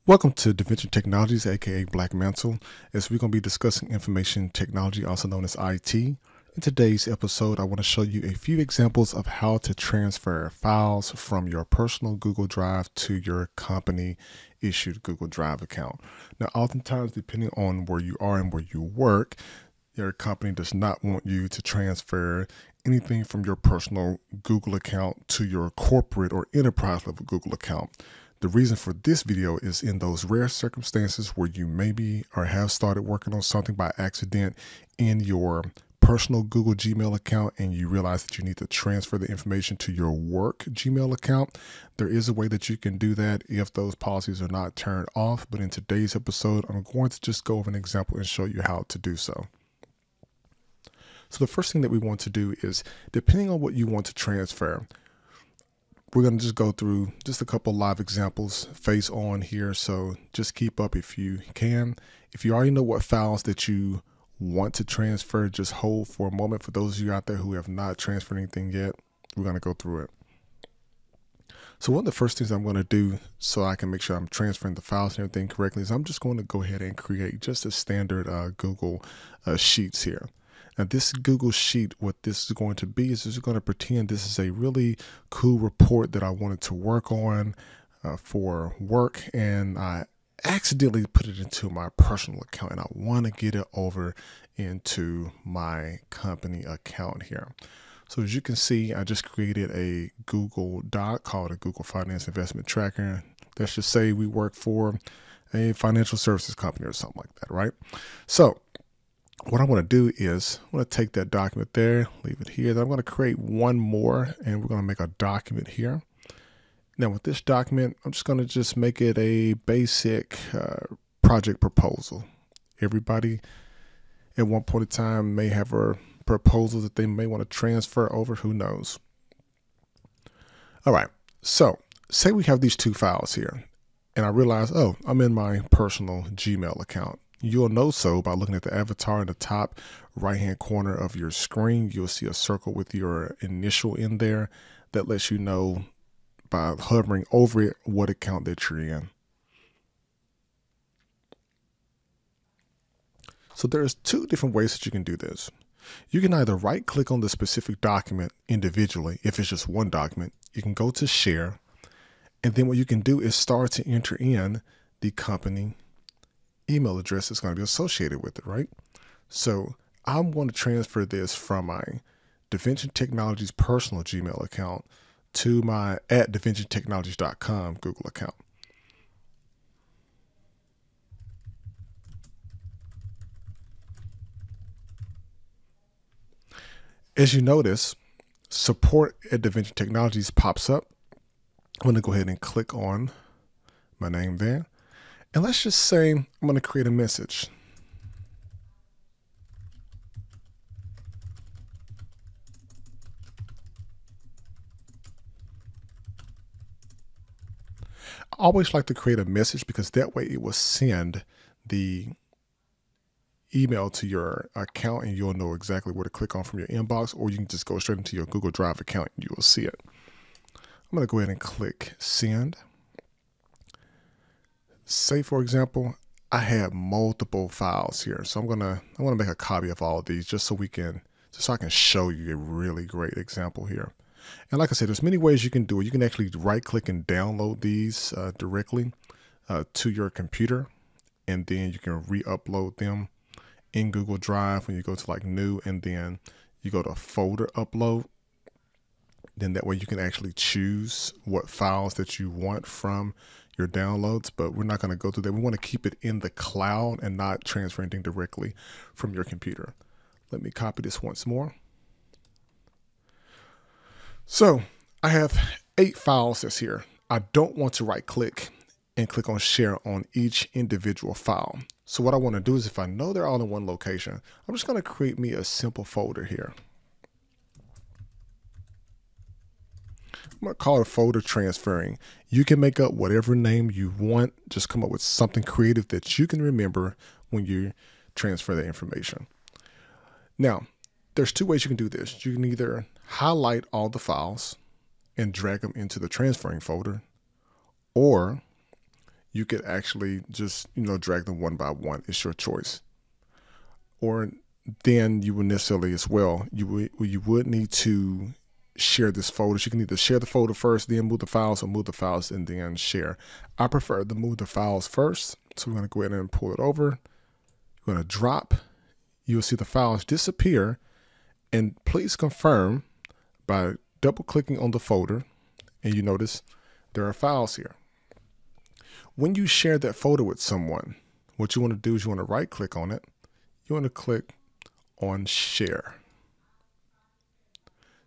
Welcome to DaVinci Technologies, aka Black Mantle, as we're going to be discussing information technology, also known as IT. In today's episode, I want to show you a few examples of how to transfer files from your personal Google Drive to your company issued Google Drive account. Now, oftentimes, depending on where you are and where you work, your company does not want you to transfer anything from your personal Google account to your corporate or enterprise level Google account. The reason for this video is in those rare circumstances where you maybe or have started working on something by accident in your personal Google Gmail account and you realize that you need to transfer the information to your work Gmail account. There is a way that you can do that if those policies are not turned off, but in today's episode, I'm going to just go over an example and show you how to do so. So the first thing that we want to do is, depending on what you want to transfer, we're going to just go through just a couple live examples face on here. So just keep up if you can. If you already know what files that you want to transfer, just hold for a moment. For those of you out there who have not transferred anything yet, we're going to go through it. So one of the first things I'm going to do so I can make sure I'm transferring the files and everything correctly is I'm just going to go ahead and create just a standard Google Sheets here. Now this Google Sheet, what this is going to be is this is going to pretend this is a really cool report that I wanted to work on for work, and I accidentally put it into my personal account and I want to get it over into my company account here. So as you can see, I just created a Google Doc called a Google Finance Investment Tracker. Let's just say we work for a financial services company or something like that, right? So what I want to do is I'm going to take that document there, leave it here. Then I'm going to create one more and we're going to make a document here. Now with this document, I'm just going to make it a basic project proposal. Everybody at one point in time may have a proposal that they may want to transfer over, who knows. All right, so say we have these two files here and I realize, oh, I'm in my personal Gmail account. You'll know so by looking at the avatar in the top right-hand corner of your screen. You'll see a circle with your initial in there that lets you know by hovering over it what account that you're in. So there's two different ways that you can do this. You can either right-click on the specific document individually. If it's just one document, you can go to Share, and then what you can do is start to enter in the company email address that's going to be associated with it, right? So I'm going to transfer this from my DaVinci Technologies personal Gmail account to my @DaVinciTechnologies.com Google account. As you notice, support at DaVinci Technologies pops up. I'm going to go ahead and click on my name there. And let's just say I'm going to create a message. I always like to create a message because that way it will send the email to your account and you'll know exactly where to click on from your inbox, or you can just go straight into your Google Drive account and you will see it. I'm going to go ahead and click send. Say, for example, I have multiple files here. So I want to make a copy of all of these just so I can show you a really great example here. And like I said, there's many ways you can do it. You can actually right click and download these directly to your computer, and then you can re-upload them in Google Drive when you go to like new, and then you go to folder upload. Then that way you can actually choose what files that you want from your downloads, but we're not going to go through that. We want to keep it in the cloud and not transfer anything directly from your computer. Let me copy this once more. So I have 8 files that's here. I don't want to right click and click on share on each individual file. So what I want to do is, if I know they're all in one location, I'm just going to create me a simple folder here. I'm going to call it folder transferring. You can make up whatever name you want. Just come up with something creative that you can remember when you transfer the information. Now, there's 2 ways you can do this. You can either highlight all the files and drag them into the transferring folder, or you could actually just, drag them one by one. It's your choice. Or then you would necessarily as well, you would need to share this folder. You can either share the folder first, then move the files, or move the files and then share. I prefer to move the files first. So we're going to go ahead and pull it over. We're going to drop. You'll see the files disappear. And please confirm by double clicking on the folder. And you notice there are files here. When you share that folder with someone, what you want to do is you want to right click on it. You want to click on share.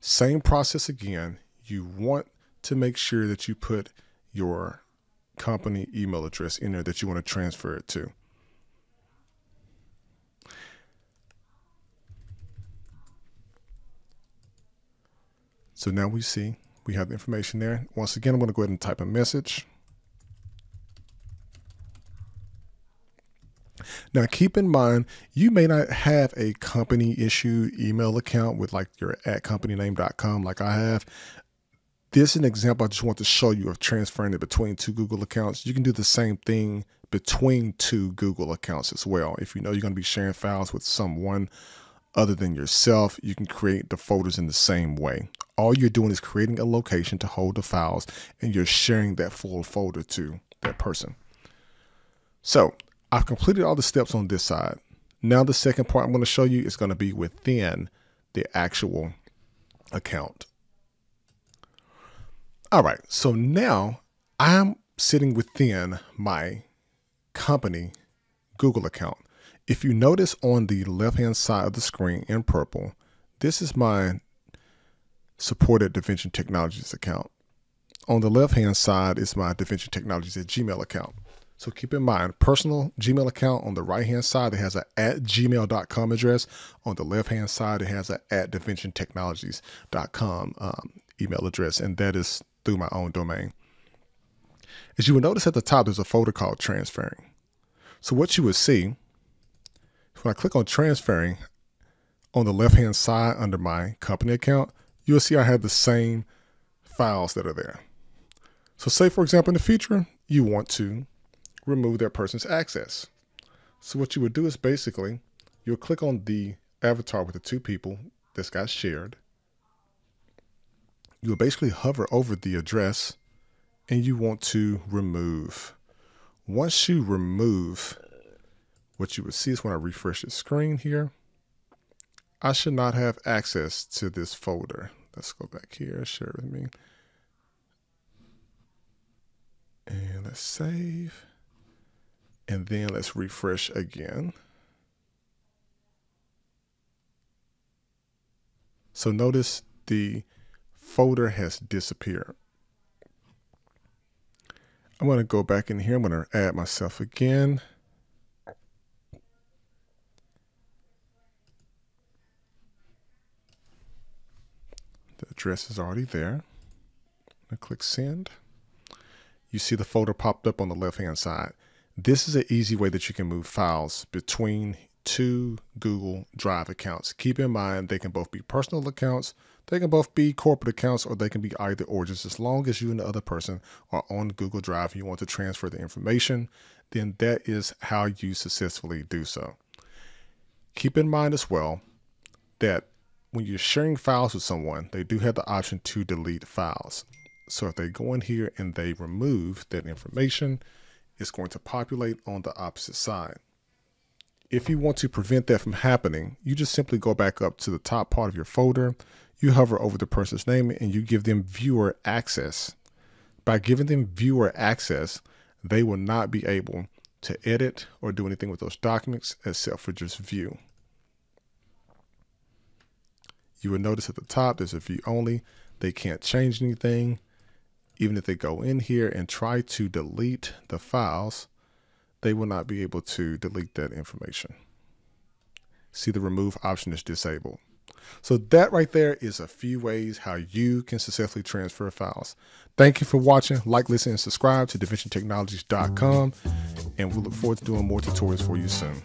Same process again. You want to make sure that you put your company email address in there that you want to transfer it to. So now we see we have the information there. Once again, I'm going to go ahead and type a message. Now, keep in mind, you may not have a company issued email account with like your @companyname.com like I have. This is an example I just want to show you of transferring it between two Google accounts. You can do the same thing between two Google accounts as well. If you know you're going to be sharing files with someone other than yourself, you can create the folders in the same way. All you're doing is creating a location to hold the files, and you're sharing that full folder to that person. So I've completed all the steps on this side. Now the second part I'm going to show you is going to be within the actual account. All right, so now I'm sitting within my company Google account. If you notice on the left-hand side of the screen in purple, this is my supported DaVinci Technologies account. On the left-hand side is my DaVinci Technologies at Gmail account. So keep in mind, personal Gmail account on the right-hand side, it has a @gmail.com address. On the left-hand side, it has a @DaVinciTechnologies.com email address, and that is through my own domain. As you will notice at the top, there's a folder called Transferring. So what you would see, when I click on Transferring, on the left-hand side under my company account, you'll see I have the same files that are there. So say, for example, in the future, you want to remove that person's access. So what you would do is basically, you'll click on the avatar with the two people that's got shared. You will basically hover over the address and you want to remove. Once you remove, what you would see is when I refresh the screen here, I should not have access to this folder. Let's go back here, share with me. And let's save. And then let's refresh again. So notice the folder has disappeared. I'm going to go back in here. I'm going to add myself again. The address is already there. I'm going to click send. You see the folder popped up on the left-hand side. This is an easy way that you can move files between two Google Drive accounts. Keep in mind, they can both be personal accounts, they can both be corporate accounts, or they can be either or. Just as long as you and the other person are on Google Drive and you want to transfer the information, then that is how you successfully do so. Keep in mind as well that when you're sharing files with someone, they do have the option to delete files. So if they go in here and they remove that information, it's going to populate on the opposite side. If you want to prevent that from happening, you just simply go back up to the top part of your folder, you hover over the person's name, and you give them viewer access. By giving them viewer access, they will not be able to edit or do anything with those documents except for just view. You will notice at the top there's a view only. They can't change anything. Even if they go in here and try to delete the files, they will not be able to delete that information. See, the remove option is disabled. So that right there is a few ways how you can successfully transfer files. Thank you for watching. Like, listen, and subscribe to DaVinciTechnologies.com, and we look forward to doing more tutorials for you soon.